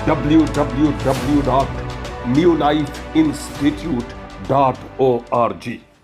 www.newlifeinstitute.org।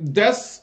10,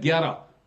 11,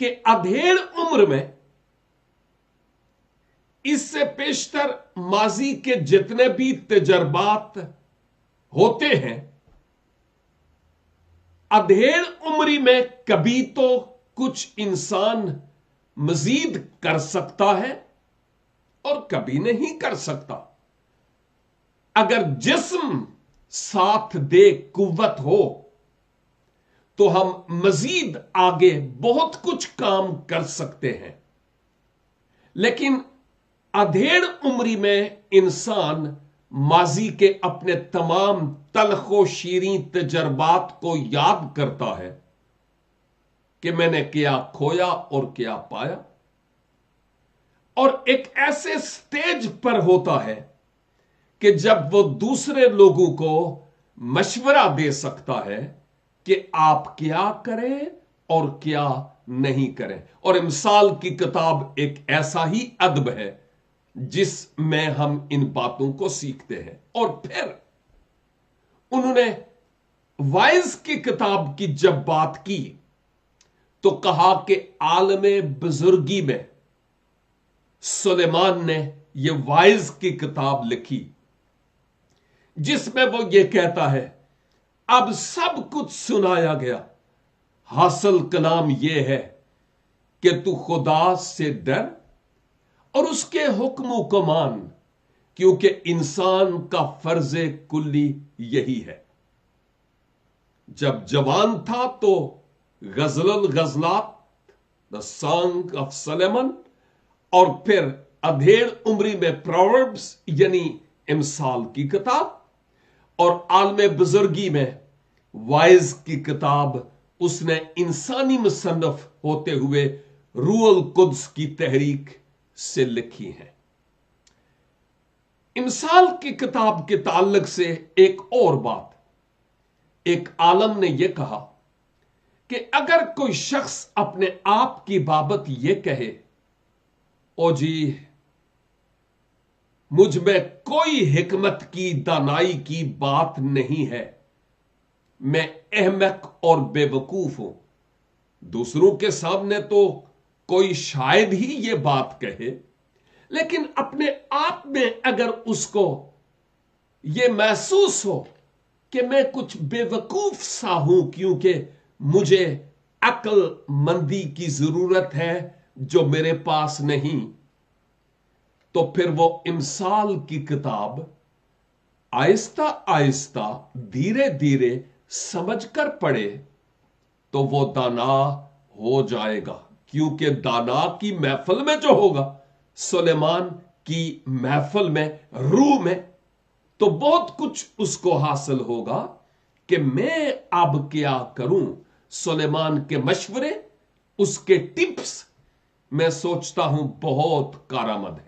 کہ ادھیڑ عمر میں اس سے پیشتر ماضی کے جتنے بھی تجربات ہوتے ہیں، ادھیڑ عمری میں کبھی تو کچھ انسان مزید کر سکتا ہے اور کبھی نہیں کر سکتا۔ اگر جسم ساتھ دے، قوت ہو، تو ہم مزید آگے بہت کچھ کام کر سکتے ہیں۔ لیکن ادھیڑ عمری میں انسان ماضی کے اپنے تمام تلخ و شیریں تجربات کو یاد کرتا ہے کہ میں نے کیا کھویا اور کیا پایا، اور ایک ایسے سٹیج پر ہوتا ہے کہ جب وہ دوسرے لوگوں کو مشورہ دے سکتا ہے کہ آپ کیا کریں اور کیا نہیں کریں۔ اور امثال کی کتاب ایک ایسا ہی ادب ہے جس میں ہم ان باتوں کو سیکھتے ہیں۔ اور پھر انہوں نے وائز کی کتاب کی جب بات کی تو کہا کہ عالم بزرگی میں سلیمان نے یہ وائز کی کتاب لکھی، جس میں وہ یہ کہتا ہے، اب سب کچھ سنایا گیا، حاصل کلام یہ ہے کہ تو خدا سے ڈر اور اس کے حکموں کو مان، کیونکہ انسان کا فرض کلی یہی ہے۔ جب جوان تھا تو غزل الغزلات، دا سانگ آف سلیمان، اور پھر ادھیڑ عمری میں پرووربس یعنی امثال کی کتاب، اور عالم بزرگی میں وائز کی کتاب اس نے انسانی مصنف ہوتے ہوئے روح القدس کی تحریک سے لکھی ہے۔ امثال کی کتاب کے تعلق سے ایک اور بات، ایک عالم نے یہ کہا کہ اگر کوئی شخص اپنے آپ کی بابت یہ کہے، او جی مجھ میں کوئی حکمت کی دانائی کی بات نہیں ہے، میں احمق اور بے وقوف ہوں، دوسروں کے سامنے تو کوئی شاید ہی یہ بات کہے، لیکن اپنے آپ میں اگر اس کو یہ محسوس ہو کہ میں کچھ بے وقوف سا ہوں کیونکہ مجھے عقل مندی کی ضرورت ہے جو میرے پاس نہیں، تو پھر وہ امثال کی کتاب آہستہ آہستہ دھیرے دھیرے سمجھ کر پڑھے تو وہ دانا ہو جائے گا، کیونکہ دانا کی محفل میں جو ہوگا، سلیمان کی محفل میں، روح میں، تو بہت کچھ اس کو حاصل ہوگا کہ میں اب کیا کروں۔ سلیمان کے مشورے، اس کے ٹپس، میں سوچتا ہوں بہت کارآمد ہے۔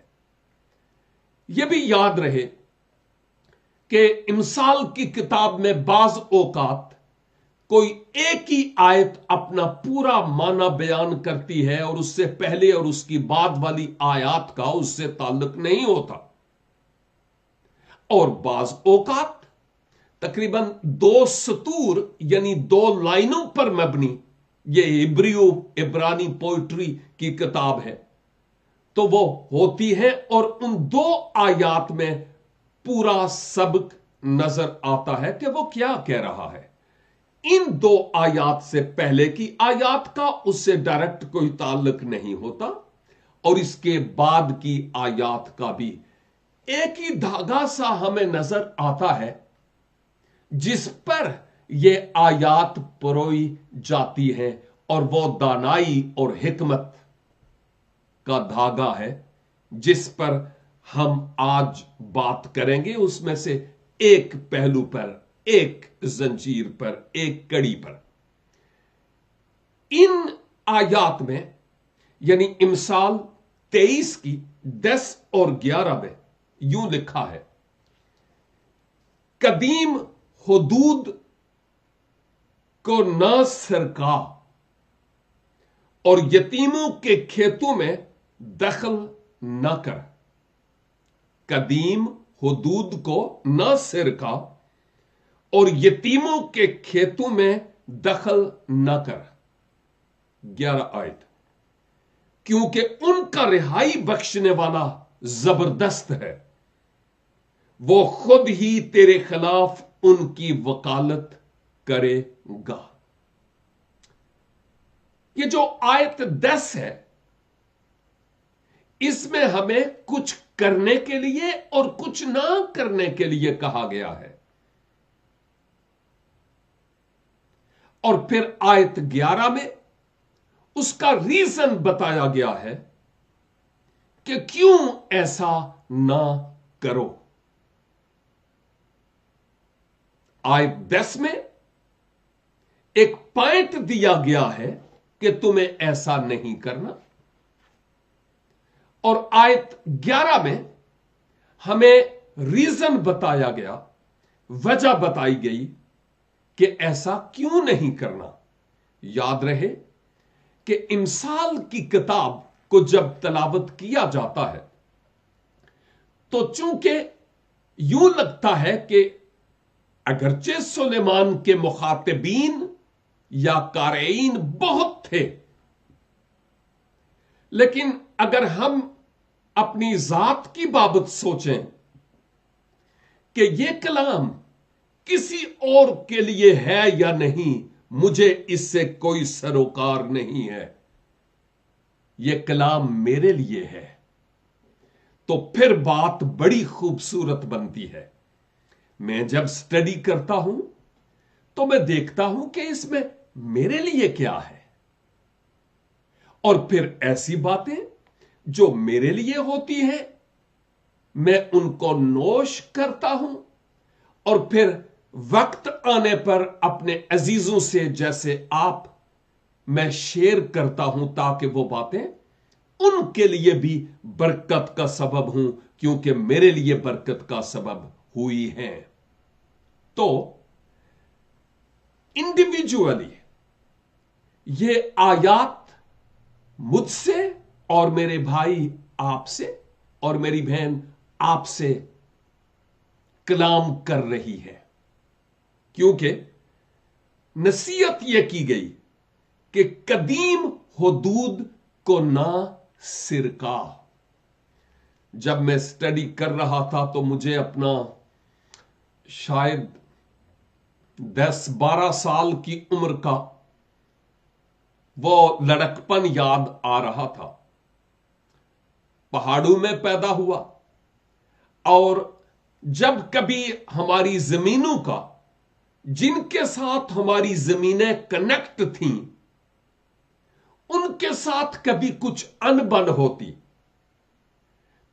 یہ بھی یاد رہے کہ امثال کی کتاب میں بعض اوقات کوئی ایک ہی آیت اپنا پورا معنی بیان کرتی ہے اور اس سے پہلے اور اس کی بعد والی آیات کا اس سے تعلق نہیں ہوتا، اور بعض اوقات تقریباً 2 سطور یعنی 2 لائنوں پر مبنی، یہ عبرانی پوئٹری کی کتاب ہے، تو وہ ہوتی ہے اور ان 2 آیات میں پورا سبق نظر آتا ہے کہ وہ کیا کہہ رہا ہے۔ ان 2 آیات سے پہلے کی آیات کا اس سے ڈائریکٹ کوئی تعلق نہیں ہوتا، اور اس کے بعد کی آیات کا بھی ایک ہی دھاگا سا ہمیں نظر آتا ہے جس پر یہ آیات پروئی جاتی ہے، اور وہ دانائی اور حکمت کا دھاگا ہے جس پر ہم آج بات کریں گے، اس میں سے ایک پہلو پر، ایک زنجیر پر، ایک کڑی پر۔ ان آیات میں یعنی امثال 23 کی 10 اور 11 میں یوں لکھا ہے، قدیم حدود کو نہ سرکا اور یتیموں کے کھیتوں میں دخل نہ کر۔ قدیم حدود کو نہ سرکا اور یتیموں کے کھیتوں میں دخل نہ کر۔ 11 آیت، کیونکہ ان کا رہائی بخشنے والا زبردست ہے، وہ خود ہی تیرے خلاف ان کی وکالت کرے گا۔ یہ جو آیت 10 ہے، اس میں ہمیں کچھ کرنے کے لیے اور کچھ نہ کرنے کے لیے کہا گیا ہے، اور پھر آیت 11 میں اس کا ریزن بتایا گیا ہے کہ کیوں ایسا نہ کرو۔ آیت 10 میں ایک پوائنٹ دیا گیا ہے کہ تمہیں ایسا نہیں کرنا، اور آیت 11 میں ہمیں ریزن بتایا گیا، وجہ بتائی گئی کہ ایسا کیوں نہیں کرنا۔ یاد رہے کہ امثال کی کتاب کو جب تلاوت کیا جاتا ہے تو چونکہ یوں لگتا ہے کہ اگرچہ سلیمان کے مخاطبین یا قارئین بہت تھے، لیکن اگر ہم اپنی ذات کی بابت سوچیں کہ یہ کلام کسی اور کے لیے ہے یا نہیں، مجھے اس سے کوئی سروکار نہیں ہے، یہ کلام میرے لیے ہے، تو پھر بات بڑی خوبصورت بنتی ہے۔ میں جب سٹڈی کرتا ہوں تو میں دیکھتا ہوں کہ اس میں میرے لیے کیا ہے، اور پھر ایسی باتیں جو میرے لیے ہوتی ہیں میں ان کو نوش کرتا ہوں، اور پھر وقت آنے پر اپنے عزیزوں سے جیسے آپ میں شیئر کرتا ہوں تاکہ وہ باتیں ان کے لیے بھی برکت کا سبب ہوں، کیونکہ میرے لیے برکت کا سبب ہوئی ہیں۔ تو انڈیویجولی یہ آیات مجھ سے اور میرے بھائی آپ سے اور میری بہن آپ سے کلام کر رہی ہے، کیونکہ نصیحت یہ کی گئی کہ قدیم حدود کو نہ سرکا۔ جب میں سٹڈی کر رہا تھا تو مجھے اپنا شاید 10-12 سال کی عمر کا وہ لڑکپن یاد آ رہا تھا۔ پہاڑوں میں پیدا ہوا، اور جب کبھی ہماری زمینوں کا جن کے ساتھ ہماری زمینیں کنیکٹ تھیں ان کے ساتھ کبھی کچھ انبن ہوتی،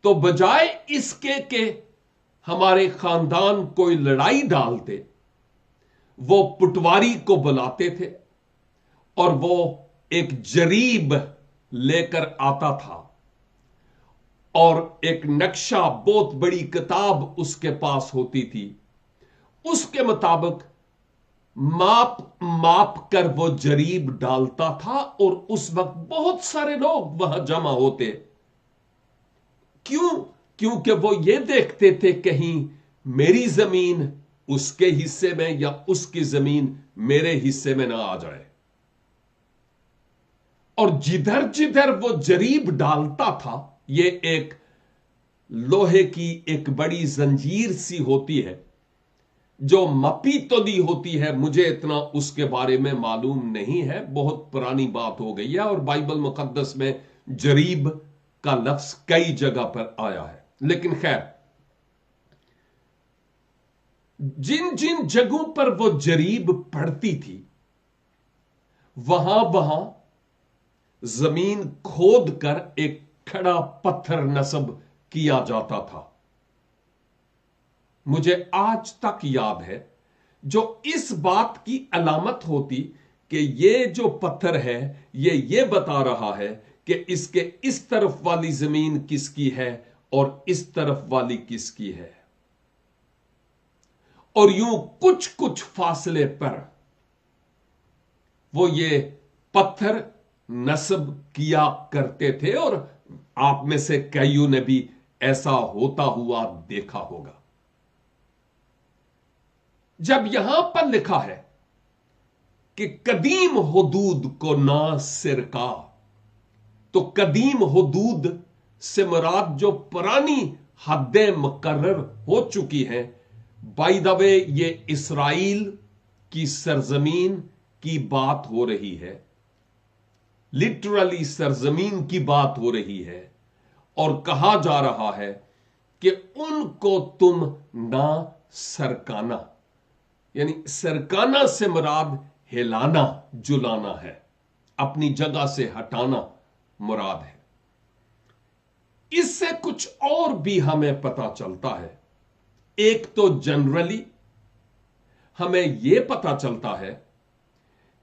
تو بجائے اس کے کہ ہمارے خاندان کوئی لڑائی ڈالتے، وہ پٹواری کو بلاتے تھے اور وہ ایک جریب لے کر آتا تھا، اور ایک نقشہ، بہت بڑی کتاب اس کے پاس ہوتی تھی، اس کے مطابق ماپ کر وہ جریب ڈالتا تھا، اور اس وقت بہت سارے لوگ وہاں جمع ہوتے۔ کیونکہ وہ یہ دیکھتے تھے کہیں میری زمین اس کے حصے میں یا اس کی زمین میرے حصے میں نہ آ جائے۔ اور جدھر جدھر وہ جریب ڈالتا تھا، یہ ایک لوہے کی ایک بڑی زنجیر سی ہوتی ہے جو مپی تو دی ہوتی ہے، مجھے اتنا اس کے بارے میں معلوم نہیں ہے، بہت پرانی بات ہو گئی ہے، اور بائبل مقدس میں جریب کا لفظ کئی جگہ پر آیا ہے، لیکن خیر جن جن جگہوں پر وہ جریب پڑتی تھی وہاں زمین کھود کر ایک کھڑا پتھر نصب کیا جاتا تھا۔ مجھے آج تک یاد ہے جو اس بات کی علامت ہوتی کہ یہ جو پتھر ہے یہ بتا رہا ہے کہ اس کے اس طرف والی زمین کس کی ہے اور اس طرف والی کس کی ہے، اور یوں کچھ فاصلے پر وہ یہ پتھر نصب کیا کرتے تھے، اور آپ میں سے کئیوں نے بھی ایسا ہوتا ہوا دیکھا ہوگا۔ جب یہاں پر لکھا ہے کہ قدیم حدود کو نہ سرکا، تو قدیم حدود سے مراد جو پرانی حدیں مقرر ہو چکی ہیں، بائی دا وے یہ اسرائیل کی سرزمین کی بات ہو رہی ہے، لٹرلی سرزمین کی بات ہو رہی ہے، اور کہا جا رہا ہے کہ ان کو تم نہ سرکانا، یعنی سرکانا سے مراد ہلانا جلانا ہے، اپنی جگہ سے ہٹانا مراد ہے۔ اس سے کچھ اور بھی ہمیں پتا چلتا ہے۔ ایک تو جنرلی ہمیں یہ پتا چلتا ہے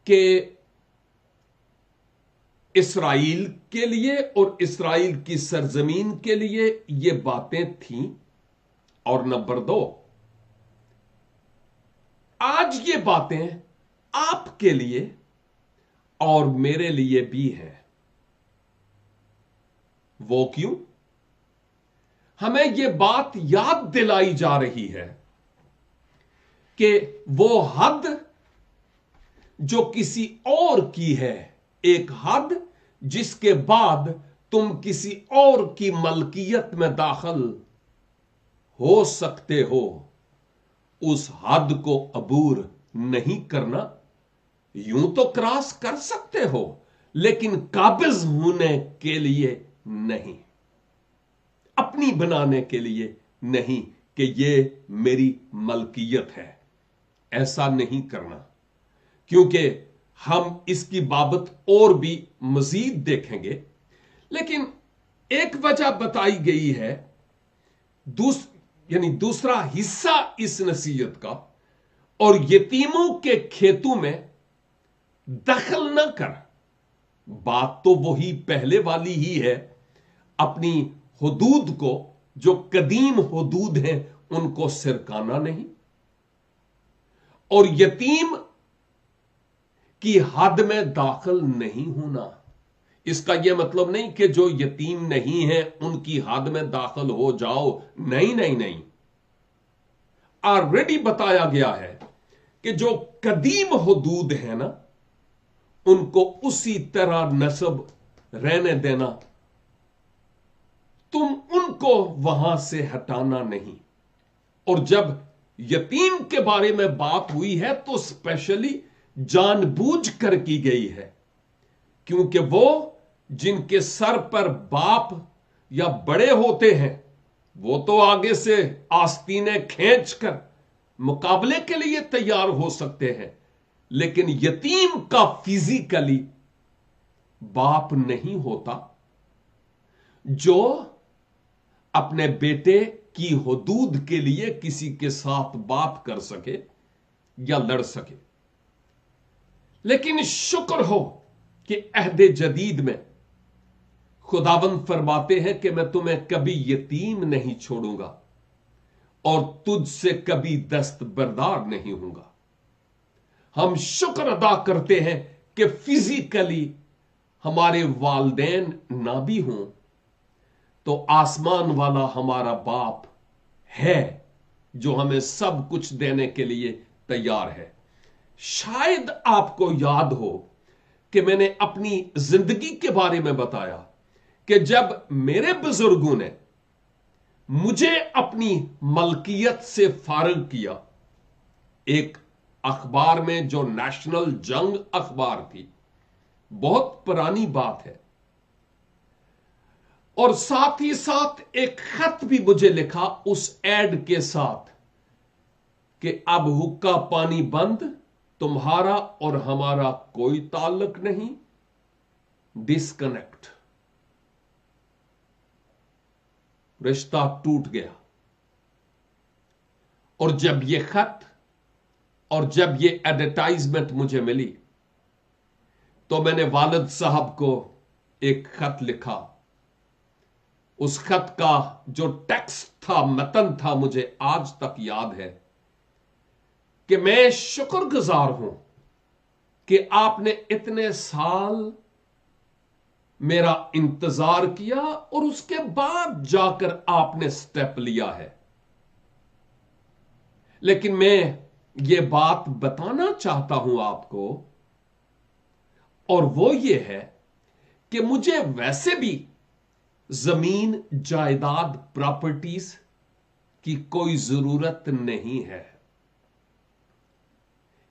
کہ اسرائیل کے لیے اور اسرائیل کی سرزمین کے لیے یہ باتیں تھیں، اور نمبر 2، آج یہ باتیں آپ کے لیے اور میرے لیے بھی ہیں۔ وہ کیوں؟ ہمیں یہ بات یاد دلائی جا رہی ہے کہ وہ حد جو کسی اور کی ہے، ایک حد جس کے بعد تم کسی اور کی ملکیت میں داخل ہو سکتے ہو، اس حد کو عبور نہیں کرنا۔ یوں تو کراس کر سکتے ہو، لیکن قابض ہونے کے لیے نہیں، اپنی بنانے کے لیے نہیں کہ یہ میری ملکیت ہے، ایسا نہیں کرنا، کیونکہ ہم اس کی بابت اور بھی مزید دیکھیں گے۔ لیکن ایک وجہ بتائی گئی ہے، یعنی دوسرا حصہ اس نصیحت کا، اور یتیموں کے کھیتوں میں دخل نہ کر۔ بات تو وہی پہلے والی ہی ہے، اپنی حدود کو، جو قدیم حدود ہیں ان کو سرکانا نہیں، اور یتیم کی حد میں داخل نہیں ہونا۔ اس کا یہ مطلب نہیں کہ جو یتیم نہیں ہیں ان کی حد میں داخل ہو جاؤ، نہیں نہیں نہیں۔ آلریڈی بتایا گیا ہے کہ جو قدیم حدود ہیں نا، ان کو اسی طرح نسب رہنے دینا، تم ان کو وہاں سے ہٹانا نہیں۔ اور جب یتیم کے بارے میں بات ہوئی ہے تو اسپیشلی جان بوجھ کر کی گئی ہے، کیونکہ وہ جن کے سر پر باپ یا بڑے ہوتے ہیں وہ تو آگے سے آستینیں کھینچ کر مقابلے کے لیے تیار ہو سکتے ہیں، لیکن یتیم کا فزیکلی باپ نہیں ہوتا جو اپنے بیٹے کی حدود کے لیے کسی کے ساتھ بات کر سکے یا لڑ سکے۔ لیکن شکر ہو کہ عہد جدید میں خداوند فرماتے ہیں کہ میں تمہیں کبھی یتیم نہیں چھوڑوں گا اور تجھ سے کبھی دست بردار نہیں ہوں گا۔ ہم شکر ادا کرتے ہیں کہ فزیکلی ہمارے والدین نہ بھی ہوں تو آسمان والا ہمارا باپ ہے جو ہمیں سب کچھ دینے کے لیے تیار ہے۔ شاید آپ کو یاد ہو کہ میں نے اپنی زندگی کے بارے میں بتایا کہ جب میرے بزرگوں نے مجھے اپنی ملکیت سے فارغ کیا، ایک اخبار میں جو نیشنل جنگ اخبار تھی، بہت پرانی بات ہے، اور ساتھ ہی ساتھ ایک خط بھی مجھے لکھا اس ایڈ کے ساتھ کہ اب حقہ پانی بند، تمہارا اور ہمارا کوئی تعلق نہیں، ڈسکنیکٹ، رشتہ ٹوٹ گیا۔ اور جب یہ خط اور جب یہ ایڈورٹائزمنٹ مجھے ملی تو میں نے والد صاحب کو ایک خط لکھا۔ اس خط کا جو ٹیکسٹ تھا، متن تھا، مجھے آج تک یاد ہے کہ میں شکر گزار ہوں کہ آپ نے اتنے سال میرا انتظار کیا اور اس کے بعد جا کر آپ نے سٹیپ لیا ہے۔ لیکن میں یہ بات بتانا چاہتا ہوں آپ کو، اور وہ یہ ہے کہ مجھے ویسے بھی زمین جائیداد پراپرٹیز کی کوئی ضرورت نہیں ہے،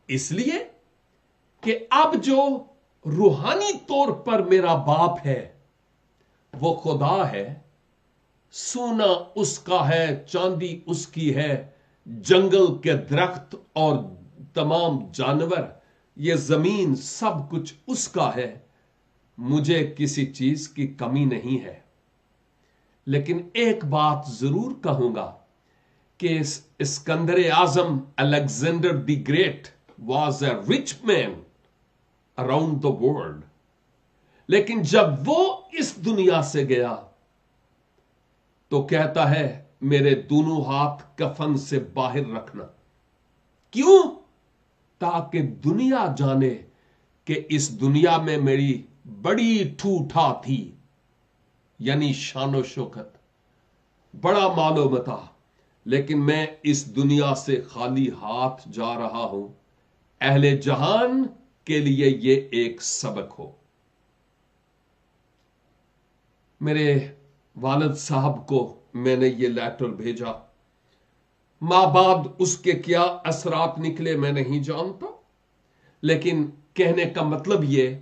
اس لیے کہ اب جو روحانی طور پر میرا باپ ہے وہ خدا ہے، سونا اس کا ہے، چاندی اس کی ہے، جنگل کے درخت اور تمام جانور، یہ زمین سب کچھ اس کا ہے، مجھے کسی چیز کی کمی نہیں ہے۔ لیکن ایک بات ضرور کہوں گا کہ اسکندر اعظم Alexander the great was a rich man around the world, لیکن جب وہ اس دنیا سے گیا تو کہتا ہے میرے دونوں ہاتھ کفن سے باہر رکھنا۔ کیوں؟ تاکہ دنیا جانے کہ اس دنیا میں میری بڑی ٹھوٹھا تھی، یعنی شان و شوکت، بڑا مال و متاع، لیکن میں اس دنیا سے خالی ہاتھ جا رہا ہوں۔ اہل جہان کے لیے یہ ایک سبق ہو۔ میرے والد صاحب کو میں نے یہ لیٹر بھیجا، ماں بعد اس کے کیا اثرات نکلے میں نہیں جانتا، لیکن کہنے کا مطلب یہ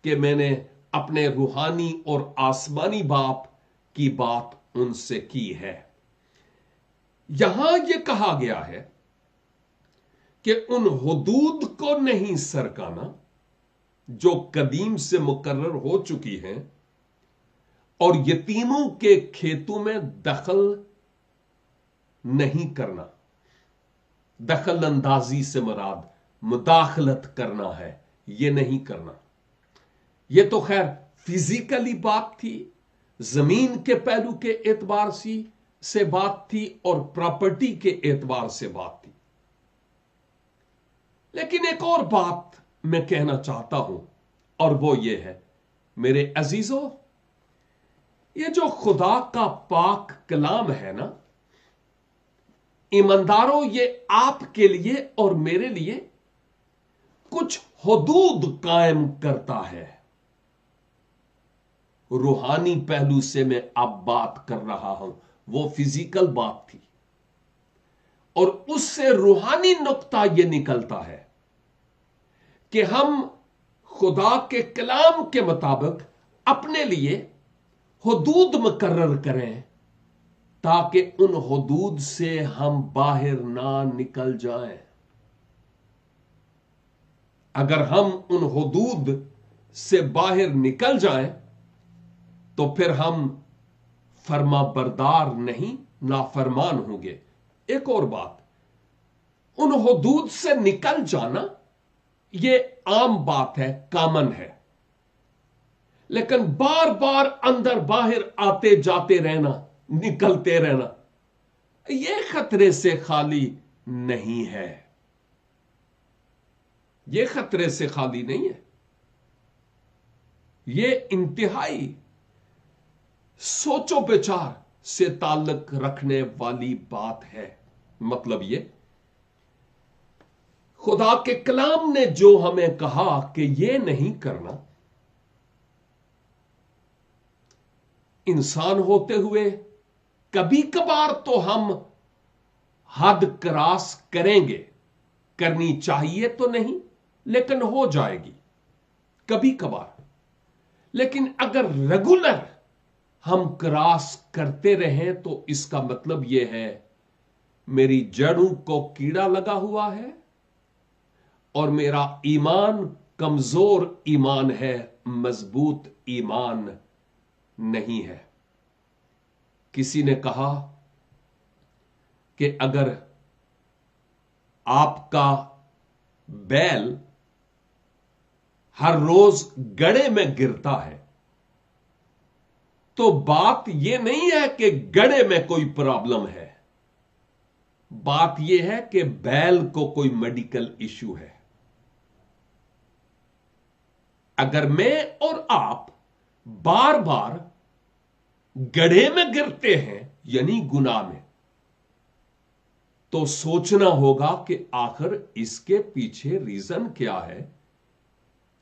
کہ میں نے اپنے روحانی اور آسمانی باپ کی بات ان سے کی ہے۔ یہاں یہ کہا گیا ہے کہ ان حدود کو نہیں سرکانا جو قدیم سے مقرر ہو چکی ہیں، اور یتیموں کے کھیتوں میں دخل نہیں کرنا۔ دخل اندازی سے مراد مداخلت کرنا ہے، یہ نہیں کرنا۔ یہ تو خیر فزیکلی بات تھی، زمین کے پہلو کے اعتبار سے بات تھی اور پراپرٹی کے اعتبار سے بات تھی۔ لیکن ایک اور بات میں کہنا چاہتا ہوں، اور وہ یہ ہے میرے عزیزو، یہ جو خدا کا پاک کلام ہے نا، ایمانداروں، یہ آپ کے لیے اور میرے لیے کچھ حدود قائم کرتا ہے۔ روحانی پہلو سے میں اب بات کر رہا ہوں، وہ فزیکل بات تھی، اور اس سے روحانی نقطہ یہ نکلتا ہے کہ ہم خدا کے کلام کے مطابق اپنے لیے حدود مقرر کریں تاکہ ان حدود سے ہم باہر نہ نکل جائیں۔ اگر ہم ان حدود سے باہر نکل جائیں تو پھر ہم فرما بردار نہیں، نافرمان ہوں گے۔ ایک اور بات، ان حدود سے نکل جانا یہ عام بات ہے، کامن ہے، لیکن بار بار اندر باہر آتے جاتے رہنا، نکلتے رہنا، یہ خطرے سے خالی نہیں ہے۔ یہ خطرے سے خالی نہیں ہے، یہ انتہائی سوچ و بچار سے تعلق رکھنے والی بات ہے۔ مطلب یہ، خدا کے کلام نے جو ہمیں کہا کہ یہ نہیں کرنا، انسان ہوتے ہوئے کبھی کبھار تو ہم حد کراس کریں گے، کرنی چاہیے تو نہیں لیکن ہو جائے گی کبھی کبھار۔ لیکن اگر ریگولر ہم کراس کرتے رہیں تو اس کا مطلب یہ ہے میری جڑوں کو کیڑا لگا ہوا ہے اور میرا ایمان کمزور ایمان ہے، مضبوط ایمان نہیں ہے۔ کسی نے کہا کہ اگر آپ کا بیل ہر روز گڑھے میں گرتا ہے تو بات یہ نہیں ہے کہ گڑھے میں کوئی پرابلم ہے، بات یہ ہے کہ بیل کو کوئی میڈیکل ایشو ہے۔ اگر میں اور آپ بار بار گڑھے میں گرتے ہیں، یعنی گناہ میں، تو سوچنا ہوگا کہ آخر اس کے پیچھے ریزن کیا ہے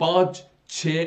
5, 6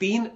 3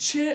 6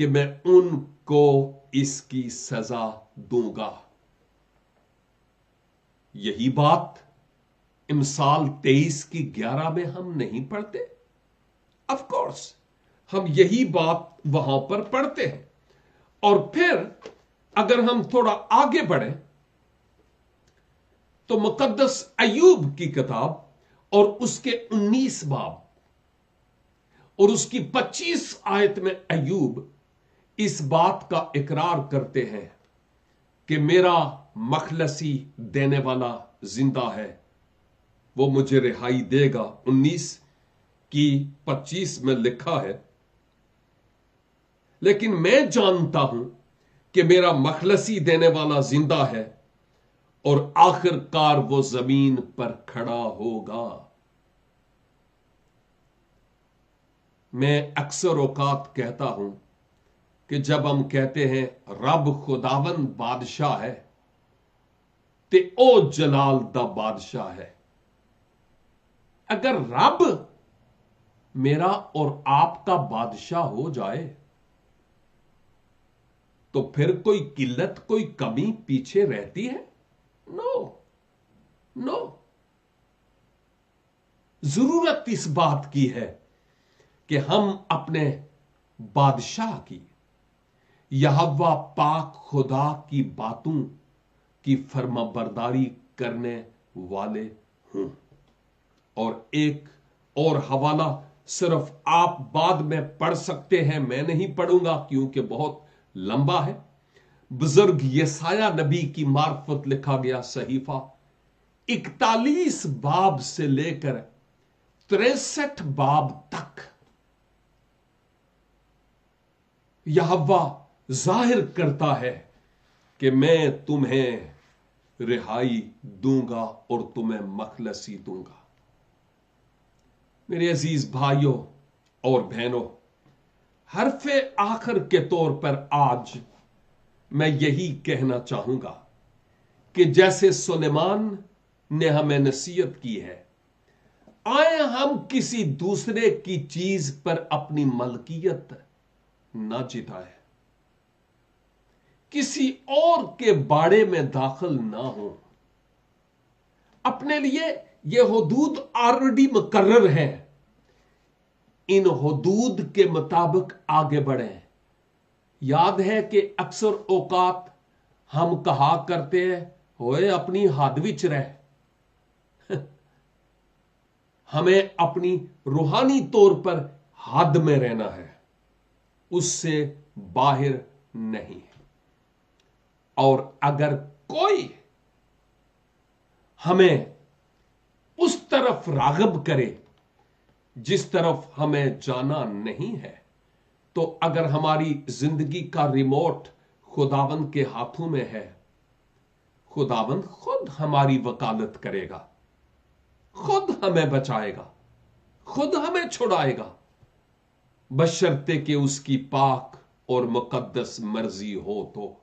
کہ میں ان کو اس کی سزا دوں گا۔ یہی بات امثال 23 کی 11 میں ہم نہیں پڑھتے؟ آف کورس ہم یہی بات وہاں پر پڑھتے ہیں۔ اور پھر اگر ہم تھوڑا آگے بڑھیں تو مقدس ایوب کی کتاب اور اس کے 19 باب اور اس کی 25 آیت میں ایوب اس بات کا اقرار کرتے ہیں کہ میرا مخلصی دینے والا زندہ ہے، وہ مجھے رہائی دے گا۔ 19 کی 25 میں لکھا ہے، لیکن میں جانتا ہوں کہ میرا مخلصی دینے والا زندہ ہے اور آخر کار وہ زمین پر کھڑا ہوگا۔ میں اکثر اوقات کہتا ہوں کہ جب ہم کہتے ہیں رب خداوند بادشاہ ہے تے او جلال دا بادشاہ ہے، اگر رب میرا اور آپ کا بادشاہ ہو جائے تو پھر کوئی قلت، کوئی کمی پیچھے رہتی ہے؟ نو۔ ضرورت اس بات کی ہے کہ ہم اپنے بادشاہ کی، یہوہ پاک خدا کی باتوں کی فرما برداری کرنے والے ہوں۔ اور ایک اور حوالہ صرف آپ بعد میں پڑھ سکتے ہیں، میں نہیں پڑھوں گا کیونکہ بہت لمبا ہے۔ بزرگ یسایہ نبی کی معرفت لکھا گیا صحیفہ 41 باب سے لے کر 63 باب تک یہوہ ظاہر کرتا ہے کہ میں تمہیں رہائی دوں گا اور تمہیں مخلصی دوں گا۔ میرے عزیز بھائیوں اور بہنوں، حرف آخر کے طور پر آج میں یہی کہنا چاہوں گا کہ جیسے سلیمان نے ہمیں نصیحت کی ہے، آئیں ہم کسی دوسرے کی چیز پر اپنی ملکیت نہ جتائیں، کسی اور کے باڑے میں داخل نہ ہوں، اپنے لیے یہ حدود آلریڈی مقرر ہیں، ان حدود کے مطابق آگے بڑھیں۔ یاد ہے کہ اکثر اوقات ہم کہا کرتے ہیں ہوئے اپنی حد وچ رہ، ہمیں اپنی روحانی طور پر حد میں رہنا ہے، اس سے باہر نہیں۔ اور اگر کوئی ہمیں اس طرف راغب کرے جس طرف ہمیں جانا نہیں ہے، تو اگر ہماری زندگی کا ریموٹ خداوند کے ہاتھوں میں ہے، خداوند خود ہماری وکالت کرے گا، خود ہمیں بچائے گا، خود ہمیں چھڑائے گا، بشرطے کہ اس کی پاک اور مقدس مرضی ہو تو۔